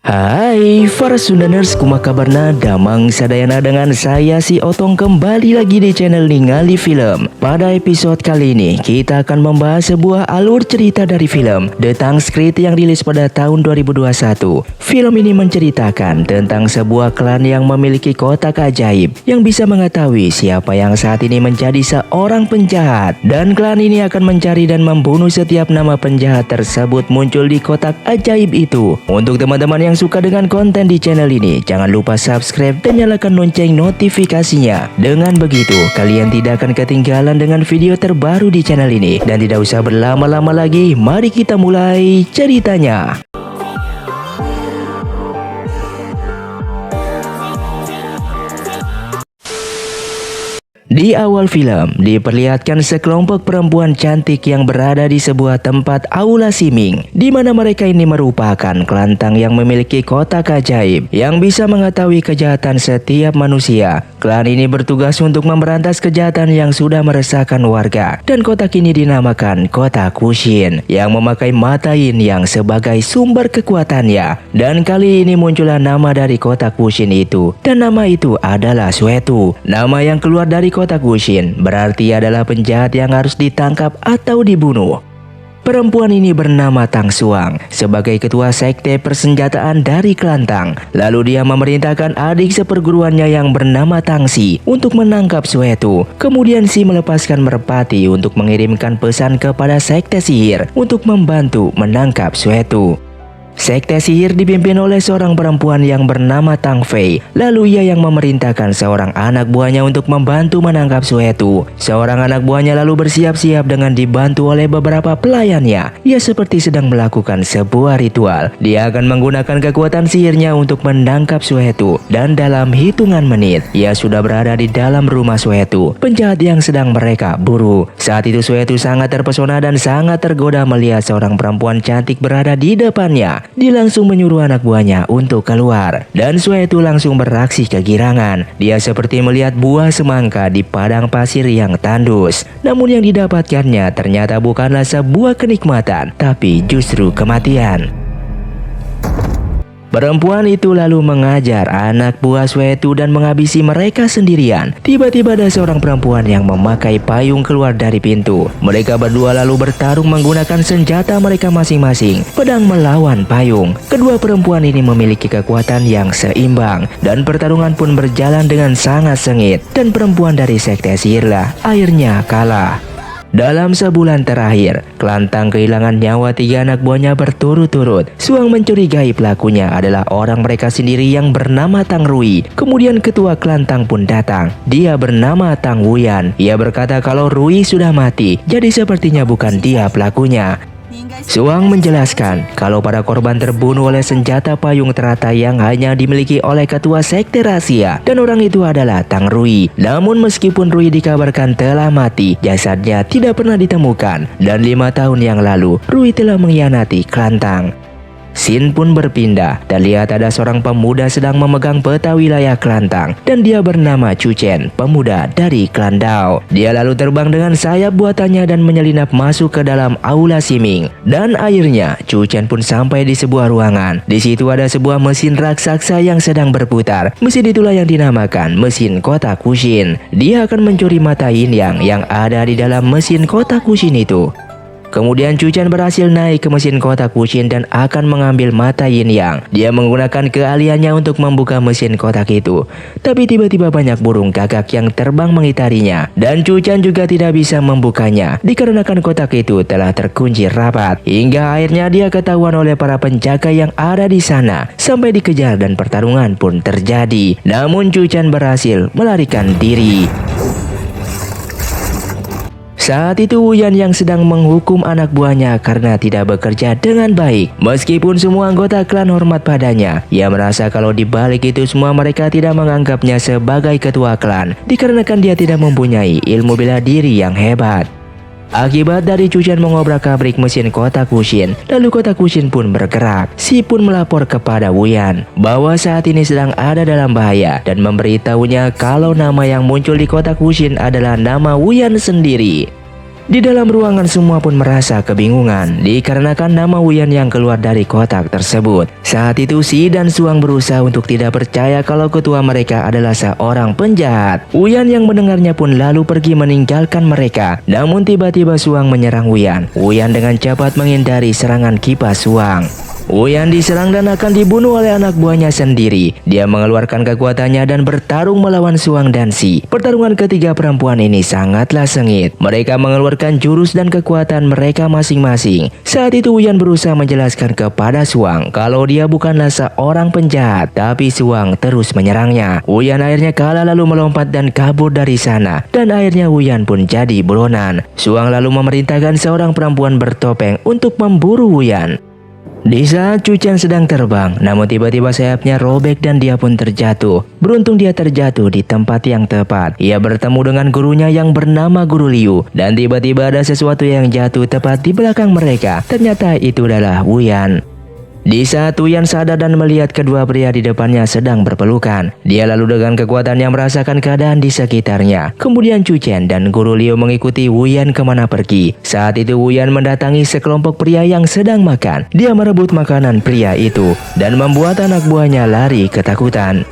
Hai para Sundaners, kumaha kabarna? Damang sadayana dengan saya si Otong kembali lagi di channel Ningali Film. Pada episode kali ini kita akan membahas sebuah alur cerita dari film The Thangscript yang rilis pada tahun 2021. Film ini menceritakan tentang sebuah klan yang memiliki kotak ajaib yang bisa mengetahui siapa yang saat ini menjadi seorang penjahat, dan klan ini akan mencari dan membunuh setiap nama penjahat tersebut muncul di kotak ajaib itu. Untuk teman-teman yang suka dengan konten di channel ini, jangan lupa subscribe dan nyalakan lonceng notifikasinya. Dengan begitu, kalian tidak akan ketinggalan dengan video terbaru di channel ini. Dan tidak usah berlama-lama lagi, mari kita mulai ceritanya. Di awal film, diperlihatkan sekelompok perempuan cantik yang berada di sebuah tempat aula siming, di mana mereka ini merupakan kelantang yang memiliki kotak ajaib yang bisa mengetahui kejahatan setiap manusia. Klan ini bertugas untuk memberantas kejahatan yang sudah meresahkan warga, dan kotak ini dinamakan kotak Wushin yang memakai mata yin yang sebagai sumber kekuatannya. Dan kali ini muncullah nama dari kotak Wushin itu, dan nama itu adalah Suetu. Nama yang keluar dari kotak Wushin berarti adalah penjahat yang harus ditangkap atau dibunuh. Perempuan ini bernama Tang Xuang sebagai ketua sekte persenjataan dari Kelantang. Lalu dia memerintahkan adik seperguruannya yang bernama Tang Si untuk menangkap Suetu. Kemudian Si melepaskan merpati untuk mengirimkan pesan kepada sekte sihir untuk membantu menangkap Suetu. Sekte sihir dipimpin oleh seorang perempuan yang bernama Tang Fei. Lalu ia yang memerintahkan seorang anak buahnya untuk membantu menangkap Suetu. Seorang anak buahnya lalu bersiap-siap dengan dibantu oleh beberapa pelayannya. Ia seperti sedang melakukan sebuah ritual. Dia akan menggunakan kekuatan sihirnya untuk menangkap Suetu. Dan dalam hitungan menit, ia sudah berada di dalam rumah Suetu, penjahat yang sedang mereka buru. Saat itu Suetu sangat terpesona dan sangat tergoda melihat seorang perempuan cantik berada di depannya. Dia langsung menyuruh anak buahnya untuk keluar, dan Suetu langsung beraksi kegirangan. Dia seperti melihat buah semangka di padang pasir yang tandus. Namun yang didapatkannya ternyata bukanlah sebuah kenikmatan, tapi justru kematian. Perempuan itu lalu mengajar anak buah Suetu dan menghabisi mereka sendirian. Tiba-tiba ada seorang perempuan yang memakai payung keluar dari pintu. Mereka berdua lalu bertarung menggunakan senjata mereka masing-masing, pedang melawan payung. Kedua perempuan ini memiliki kekuatan yang seimbang, dan pertarungan pun berjalan dengan sangat sengit. Dan perempuan dari sekte sihirlah akhirnya kalah. Dalam sebulan terakhir, Kelantang kehilangan nyawa 3 anak buahnya berturut-turut. Xuang mencurigai pelakunya adalah orang mereka sendiri yang bernama Tang Rui. Kemudian ketua Kelantang pun datang. Dia bernama Tang Wuyan. Ia berkata kalau Rui sudah mati, jadi sepertinya bukan dia pelakunya. Xuang menjelaskan kalau para korban terbunuh oleh senjata payung teratai yang hanya dimiliki oleh ketua sekte rahasia, dan orang itu adalah Tang Rui. Namun meskipun Rui dikabarkan telah mati, jasadnya tidak pernah ditemukan, dan 5 tahun yang lalu Rui telah mengkhianati Kelantang. Scene pun berpindah dan lihat ada seorang pemuda sedang memegang peta wilayah Kelantang, dan dia bernama Chu Chen, pemuda dari klan Dao. Dia lalu terbang dengan sayap buatannya dan menyelinap masuk ke dalam aula siming. Dan akhirnya Chu Chen pun sampai di sebuah ruangan. Di situ ada sebuah mesin raksasa yang sedang berputar. Mesin itulah yang dinamakan mesin kotak Wushin. Dia akan mencuri mata yin yang ada di dalam mesin kotak Wushin itu. Kemudian Chu Chen berhasil naik ke mesin kotak Wushin dan akan mengambil mata yin yang. Dia menggunakan keahliannya untuk membuka mesin kotak itu. Tapi tiba-tiba banyak burung gagak yang terbang mengitarinya, dan Chu Chen juga tidak bisa membukanya dikarenakan kotak itu telah terkunci rapat. Hingga akhirnya dia ketahuan oleh para penjaga yang ada di sana. Sampai dikejar dan pertarungan pun terjadi. Namun Chu Chen berhasil melarikan diri. Saat itu Wuyan yang sedang menghukum anak buahnya karena tidak bekerja dengan baik. Meskipun semua anggota klan hormat padanya, ia merasa kalau di balik itu semua mereka tidak menganggapnya sebagai ketua klan dikarenakan dia tidak mempunyai ilmu bela diri yang hebat. Akibat dari Chu Chen mengobrak-abrik mesin kotak Wushin, lalu kotak Wushin pun bergerak. Si pun melapor kepada Wuyan bahwa saat ini sedang ada dalam bahaya dan memberitahunya kalau nama yang muncul di kotak Wushin adalah nama Wuyan sendiri. Di dalam ruangan semua pun merasa kebingungan dikarenakan nama Wuyan yang keluar dari kotak tersebut. Saat itu Si dan Suang berusaha untuk tidak percaya kalau ketua mereka adalah seorang penjahat. Wuyan yang mendengarnya pun lalu pergi meninggalkan mereka. Namun tiba-tiba Suang menyerang Wuyan. Wuyan dengan cepat menghindari serangan kipas Suang. Wuyan diserang dan akan dibunuh oleh anak buahnya sendiri. Dia mengeluarkan kekuatannya dan bertarung melawan Suang dan Si. Pertarungan ketiga perempuan ini sangatlah sengit. Mereka mengeluarkan jurus dan kekuatan mereka masing-masing. Saat itu Wuyan berusaha menjelaskan kepada Suang kalau dia bukanlah seorang penjahat, tapi Suang terus menyerangnya. Wuyan akhirnya kalah lalu melompat dan kabur dari sana. Dan akhirnya Wuyan pun jadi buronan. Suang lalu memerintahkan seorang perempuan bertopeng untuk memburu Wuyan. Di saat Chu Chen sedang terbang, namun tiba-tiba sayapnya robek dan dia pun terjatuh. Beruntung dia terjatuh di tempat yang tepat. Ia bertemu dengan gurunya yang bernama Guru Liu. Dan tiba-tiba ada sesuatu yang jatuh tepat di belakang mereka. Ternyata itu adalah Wuyan. Di saat Wuyan sadar dan melihat kedua pria di depannya sedang berpelukan, dia lalu dengan kekuatannya merasakan keadaan di sekitarnya. Kemudian Chu Chen dan Guru Liu mengikuti Wuyan kemana pergi. Saat itu Wuyan mendatangi sekelompok pria yang sedang makan. Dia merebut makanan pria itu dan membuat anak buahnya lari ketakutan.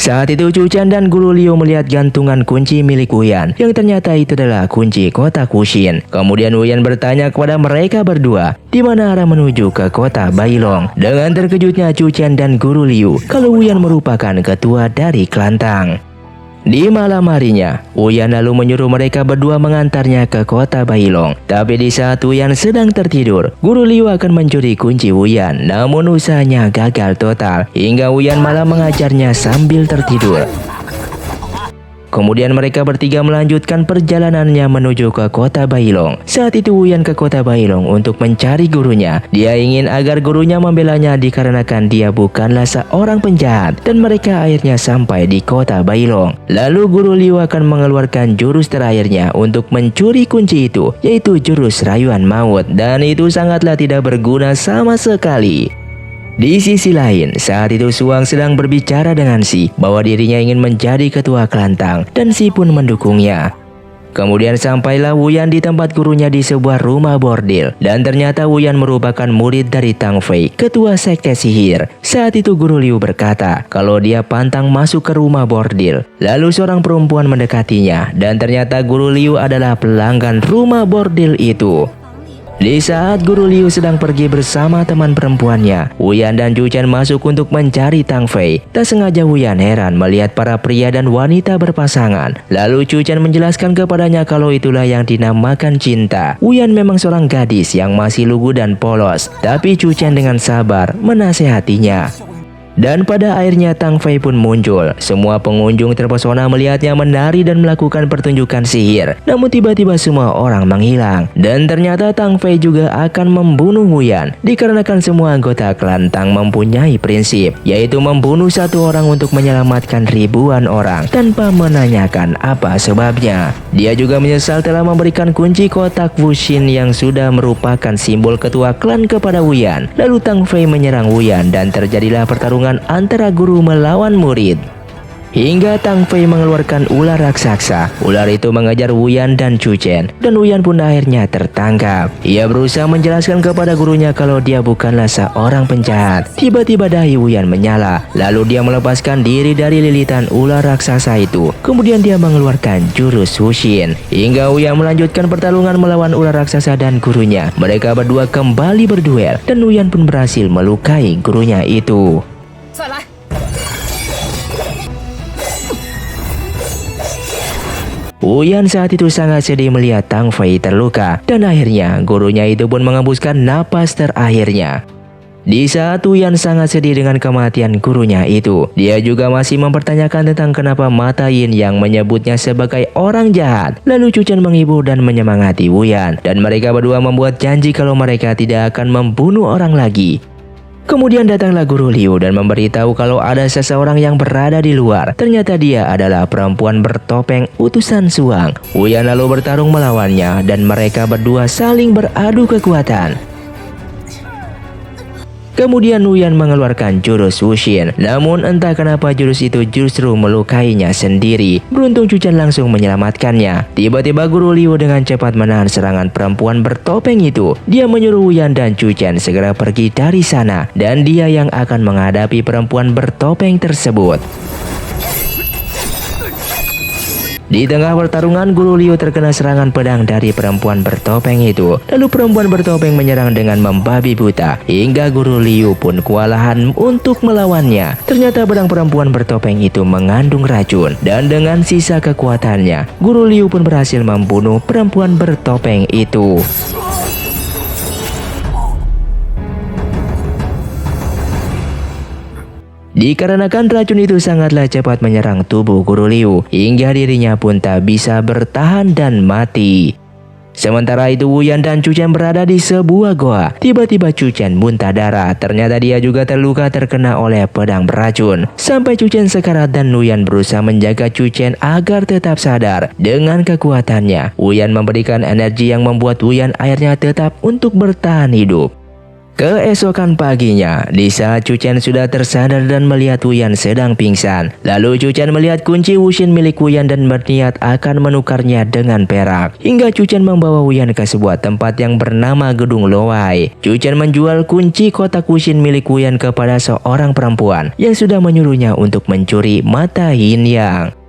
Saat itu Chu Chen dan Guru Liu melihat gantungan kunci milik Wuyan yang ternyata itu adalah kunci kota Wuxin. Kemudian Wuyan bertanya kepada mereka berdua di mana arah menuju ke kota Bailong. Dengan terkejutnya Chu Chen dan Guru Liu kalau Wuyan merupakan ketua dari Klantang. Di malam harinya, Wuyan lalu menyuruh mereka berdua mengantarnya ke kota Bailong. Tapi di saat Wuyan sedang tertidur, Guru Liu akan mencuri kunci Wuyan. Namun usahanya gagal total, hingga Wuyan malah mengajarnya sambil tertidur. Kemudian mereka bertiga melanjutkan perjalanannya menuju ke kota Bailong. Saat itu Wuyan ke kota Bailong untuk mencari gurunya. Dia ingin agar gurunya membelanya dikarenakan dia bukanlah seorang penjahat. Dan mereka akhirnya sampai di kota Bailong. Lalu Guru Liu akan mengeluarkan jurus terakhirnya untuk mencuri kunci itu, yaitu jurus rayuan maut. Dan itu sangatlah tidak berguna sama sekali. Di sisi lain, saat itu Suang sedang berbicara dengan Si bahwa dirinya ingin menjadi ketua Klantang dan Si pun mendukungnya. Kemudian sampailah Wuyan di tempat gurunya di sebuah rumah bordil dan ternyata Wuyan merupakan murid dari Tang Fei, ketua sekte sihir. Saat itu Guru Liu berkata kalau dia pantang masuk ke rumah bordil. Lalu seorang perempuan mendekatinya dan ternyata Guru Liu adalah pelanggan rumah bordil itu. Di saat Guru Liu sedang pergi bersama teman perempuannya, Wuyan dan Chu Chen masuk untuk mencari Tang Fei. Tak sengaja Wuyan heran melihat para pria dan wanita berpasangan. Lalu Chu Chen menjelaskan kepadanya kalau itulah yang dinamakan cinta. Wuyan memang seorang gadis yang masih lugu dan polos, tapi Chu Chen dengan sabar menasehatinya. Dan pada akhirnya Tang Fei pun muncul. Semua pengunjung terpesona melihatnya menari dan melakukan pertunjukan sihir. Namun tiba-tiba semua orang menghilang. Dan ternyata Tang Fei juga akan membunuh Wuyan. Dikarenakan semua anggota Klantang mempunyai prinsip, yaitu membunuh satu orang untuk menyelamatkan ribuan orang tanpa menanyakan apa sebabnya. Dia juga menyesal telah memberikan kunci kotak Wuxin yang sudah merupakan simbol ketua klan kepada Wuyan. Lalu Tang Fei menyerang Wuyan dan terjadilah pertarungan antara guru melawan murid. Hingga Tang Fei mengeluarkan ular raksasa. Ular itu mengejar Wuyan dan Chu Chen, dan Wuyan pun akhirnya tertangkap. Ia berusaha menjelaskan kepada gurunya kalau dia bukanlah seorang penjahat. Tiba-tiba dahi Wuyan menyala, lalu dia melepaskan diri dari lilitan ular raksasa itu. Kemudian dia mengeluarkan jurus Wuxin. Hingga Wuyan melanjutkan pertarungan melawan ular raksasa dan gurunya. Mereka berdua kembali berduel, dan Wuyan pun berhasil melukai gurunya itu. Wuyan saat itu sangat sedih melihat Tang Fei terluka, dan akhirnya gurunya itu pun mengembuskan napas terakhirnya. Di saat Wuyan sangat sedih dengan kematian gurunya itu, dia juga masih mempertanyakan tentang kenapa Mata Yin yang menyebutnya sebagai orang jahat. Lalu Chu Chen menghibur dan menyemangati Wuyan, dan mereka berdua membuat janji kalau mereka tidak akan membunuh orang lagi. Kemudian datanglah Guru Liu dan memberitahu kalau ada seseorang yang berada di luar. Ternyata dia adalah perempuan bertopeng utusan Suang. Wuyan lalu bertarung melawannya dan mereka berdua saling beradu kekuatan. Kemudian Wuyan mengeluarkan jurus Wushin. Namun entah kenapa jurus itu justru melukainya sendiri. Beruntung Chuchen langsung menyelamatkannya. Tiba-tiba Guru Liu dengan cepat menahan serangan perempuan bertopeng itu. Dia menyuruh Wuyan dan Chuchen segera pergi dari sana, dan dia yang akan menghadapi perempuan bertopeng tersebut. Di tengah pertarungan, Guru Liu terkena serangan pedang dari perempuan bertopeng itu. Lalu perempuan bertopeng menyerang dengan membabi buta, hingga Guru Liu pun kewalahan untuk melawannya. Ternyata pedang perempuan bertopeng itu mengandung racun, dan dengan sisa kekuatannya, Guru Liu pun berhasil membunuh perempuan bertopeng itu. Dikarenakan racun itu sangatlah cepat menyerang tubuh Guru Liu, hingga dirinya pun tak bisa bertahan dan mati. Sementara itu Wuyan dan Chuchen berada di sebuah goa. Tiba-tiba Chuchen muntah darah. Ternyata dia juga terluka terkena oleh pedang beracun. Sampai Chuchen sekarat dan Wuyan berusaha menjaga Chuchen agar tetap sadar. Dengan kekuatannya, Wuyan memberikan energi yang membuat Wuyan akhirnya tetap untuk bertahan hidup. Keesokan paginya, di saat Chuchen sudah tersadar dan melihat Wuyan sedang pingsan, lalu Chuchen melihat kunci Wushin milik Wuyan dan berniat akan menukarnya dengan perak. Hingga Chuchen membawa Wuyan ke sebuah tempat yang bernama Gedung Lowai. Chuchen menjual kunci kotak Wushin milik Wuyan kepada seorang perempuan yang sudah menyuruhnya untuk mencuri mata Yin Yang.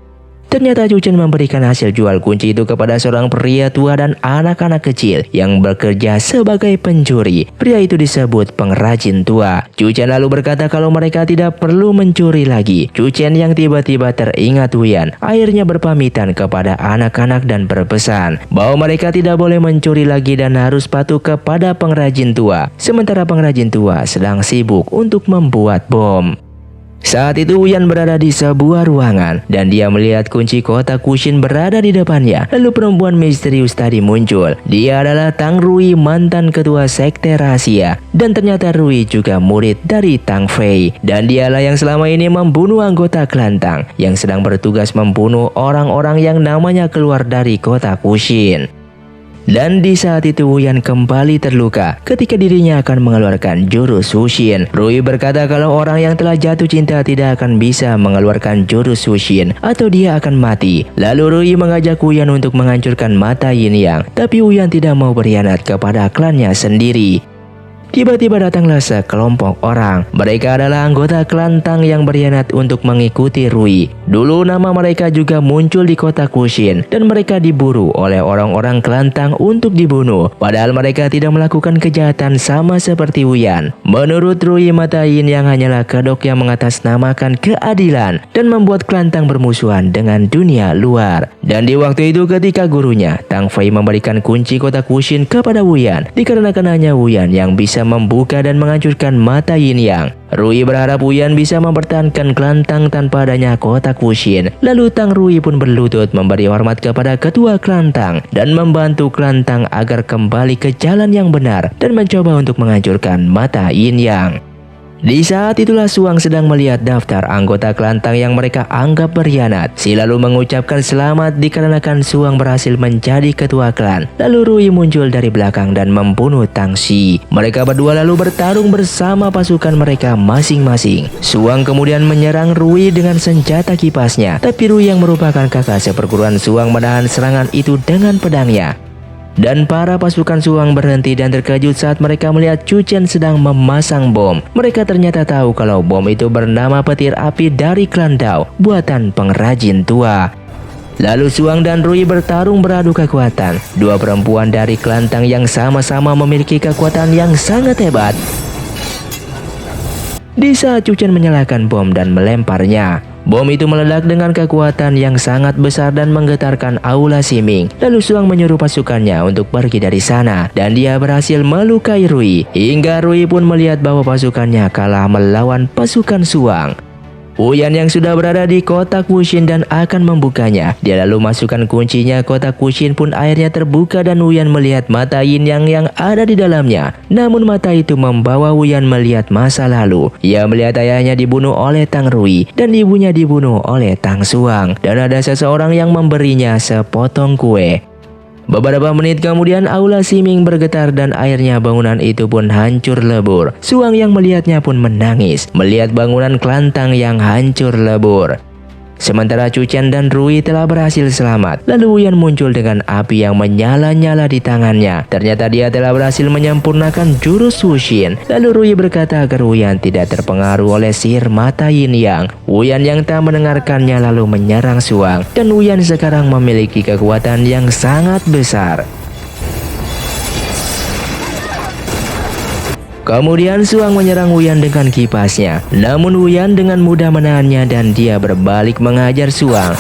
Ternyata Chuchen memberikan hasil jual kunci itu kepada seorang pria tua dan anak-anak kecil yang bekerja sebagai pencuri. Pria itu disebut pengrajin tua. Chuchen lalu berkata kalau mereka tidak perlu mencuri lagi. Chuchen yang tiba-tiba teringat Wuyan akhirnya berpamitan kepada anak-anak dan berpesan bahwa mereka tidak boleh mencuri lagi dan harus patuh kepada pengrajin tua. Sementara pengrajin tua sedang sibuk untuk membuat bom. Saat itu Wuyan berada di sebuah ruangan dan dia melihat kunci kotak Wushin berada di depannya. Lalu perempuan misterius tadi muncul. Dia adalah Tang Rui, mantan ketua sekte rahasia. Dan ternyata Rui juga murid dari Tang Fei. Dan dialah yang selama ini membunuh anggota kelantang yang sedang bertugas membunuh orang-orang yang namanya keluar dari kotak Wushin. Dan di saat itu Wuyan kembali terluka ketika dirinya akan mengeluarkan jurus Wushin. Rui berkata kalau orang yang telah jatuh cinta tidak akan bisa mengeluarkan jurus Wushin atau dia akan mati. Lalu Rui mengajak Wuyan untuk menghancurkan mata Yin Yang, tapi Wuyan tidak mau berkhianat kepada klannya sendiri. Tiba-tiba datanglah sekelompok orang. Mereka adalah anggota kelantang yang berkhianat untuk mengikuti Rui. Dulu nama mereka juga muncul di kotak Wushin dan mereka diburu oleh orang-orang kelantang untuk dibunuh. Padahal mereka tidak melakukan kejahatan sama seperti Wuyan. Menurut Rui, mata Yin Yang hanyalah kedok yang mengatasnamakan keadilan dan membuat kelantang bermusuhan dengan dunia luar. Dan di waktu itu ketika gurunya Tang Fei memberikan kunci kotak Wushin kepada Wuyan, dikarenakan hanya Wuyan yang bisa membuka dan menghancurkan mata Yin Yang. Rui berharap Wuyan bisa mempertahankan kelantang tanpa adanya kotak Wushin. Lalu Tang Rui pun berlutut memberi hormat kepada ketua kelantang dan membantu kelantang agar kembali ke jalan yang benar dan mencoba untuk menghancurkan mata Yin Yang. Di saat itulah Suang sedang melihat daftar anggota kelantang yang mereka anggap berkhianat. Si lalu mengucapkan selamat dikarenakan Suang berhasil menjadi ketua klan. Lalu Rui muncul dari belakang dan membunuh Tang Xi. Mereka berdua lalu bertarung bersama pasukan mereka masing-masing. Suang kemudian menyerang Rui dengan senjata kipasnya, tapi Rui yang merupakan kakak seperguruan Suang menahan serangan itu dengan pedangnya. Dan para pasukan Suang berhenti dan terkejut saat mereka melihat Chuchen sedang memasang bom. Mereka ternyata tahu kalau bom itu bernama petir api dari klan Dao, buatan pengrajin tua. Lalu Suang dan Rui bertarung beradu kekuatan. Dua perempuan dari kelantang yang sama-sama memiliki kekuatan yang sangat hebat. Di saat Chuchen menyalakan bom dan melemparnya, bom itu meledak dengan kekuatan yang sangat besar dan menggetarkan aula Siming. Lalu Suang menyuruh pasukannya untuk pergi dari sana dan dia berhasil melukai Rui. Hingga Rui pun melihat bahwa pasukannya kalah melawan pasukan Suang. Wuyan yang sudah berada di kotak Wushin dan akan membukanya. Dia lalu masukkan kuncinya, kotak Wushin pun akhirnya terbuka dan Wuyan melihat mata Yin yang ada di dalamnya. Namun mata itu membawa Wuyan melihat masa lalu. Ia melihat ayahnya dibunuh oleh Tang Rui dan ibunya dibunuh oleh Tang Suang. Dan ada seseorang yang memberinya sepotong kue. Beberapa menit kemudian aula Siming bergetar dan akhirnya bangunan itu pun hancur lebur. Suang yang melihatnya pun menangis melihat bangunan kelantang yang hancur lebur. Sementara Chu Chen dan Rui telah berhasil selamat. Lalu Wuyan muncul dengan api yang menyala-nyala di tangannya. Ternyata dia telah berhasil menyempurnakan jurus Wushin. Lalu Rui berkata agar Wuyan tidak terpengaruh oleh sihir mata Yin Yang. Wuyan yang tak mendengarkannya lalu menyerang Suang. Dan Wuyan sekarang memiliki kekuatan yang sangat besar. Kemudian Suang menyerang Wuyan dengan kipasnya. Namun Wuyan dengan mudah menahannya dan dia berbalik mengajar Suang.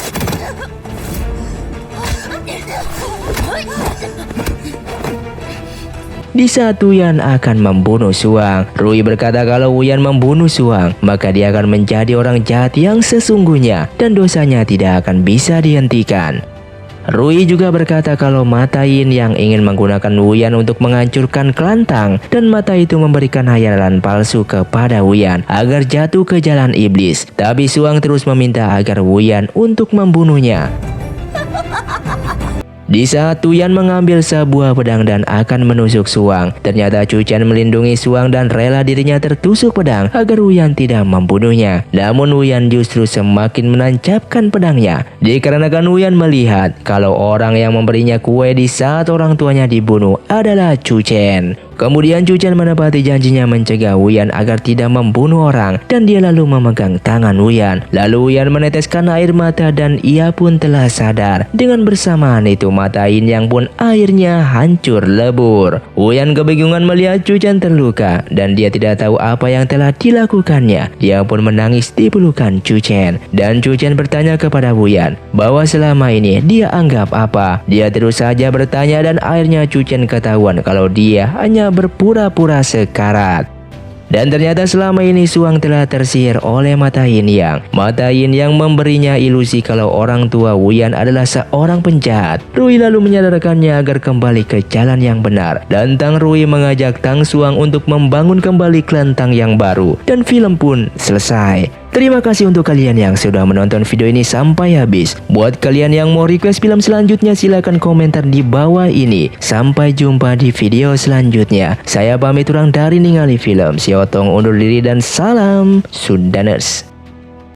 Di saat Wuyan akan membunuh Suang, Rui berkata kalau Wuyan membunuh Suang, maka dia akan menjadi orang jahat yang sesungguhnya dan dosanya tidak akan bisa dihentikan. Rui juga berkata kalau mata Yin yang ingin menggunakan Wuyan untuk menghancurkan kelantang dan mata itu memberikan hayalan palsu kepada Wuyan agar jatuh ke jalan iblis. Tapi Suang terus meminta agar Wuyan untuk membunuhnya. Di saat Tuyan mengambil sebuah pedang dan akan menusuk Suang, ternyata Chu Chen melindungi Suang dan rela dirinya tertusuk pedang agar Wuyan tidak membunuhnya. Namun Wuyan justru semakin menancapkan pedangnya. Dikarenakan Wuyan melihat kalau orang yang memberinya kue di saat orang tuanya dibunuh adalah Chu Chen. Kemudian Chu Chen menepati janjinya mencegah Wuyan agar tidak membunuh orang dan dia lalu memegang tangan Wuyan. Lalu Wuyan meneteskan air mata dan ia pun telah sadar. Dengan bersamaan itu mata Yin Yang pun akhirnya hancur lebur. Wuyan kebingungan melihat Chu Chen terluka dan dia tidak tahu apa yang telah dilakukannya. Dia pun menangis di pelukan Chu Chen dan Chu Chen bertanya kepada Wuyan bahwa selama ini dia anggap apa. Dia terus saja bertanya dan akhirnya Chu Chen ketahuan kalau dia hanya berpura-pura sekarat. Dan ternyata selama ini Suang telah tersihir oleh mata Yin Yang. Mata Yin Yang memberinya ilusi kalau orang tua Wuyan adalah seorang penjahat. Rui lalu menyadarkannya agar kembali ke jalan yang benar. Dan Tang Rui mengajak Tang Suang untuk membangun kembali kelentang yang baru. Dan film pun selesai. Terima kasih untuk kalian yang sudah menonton video ini sampai habis. Buat kalian yang mau request film selanjutnya silahkan komentar di bawah ini. Sampai jumpa di video selanjutnya. Saya pamit urang dari Ningali Film. Si Otong undur diri dan salam Sundaners.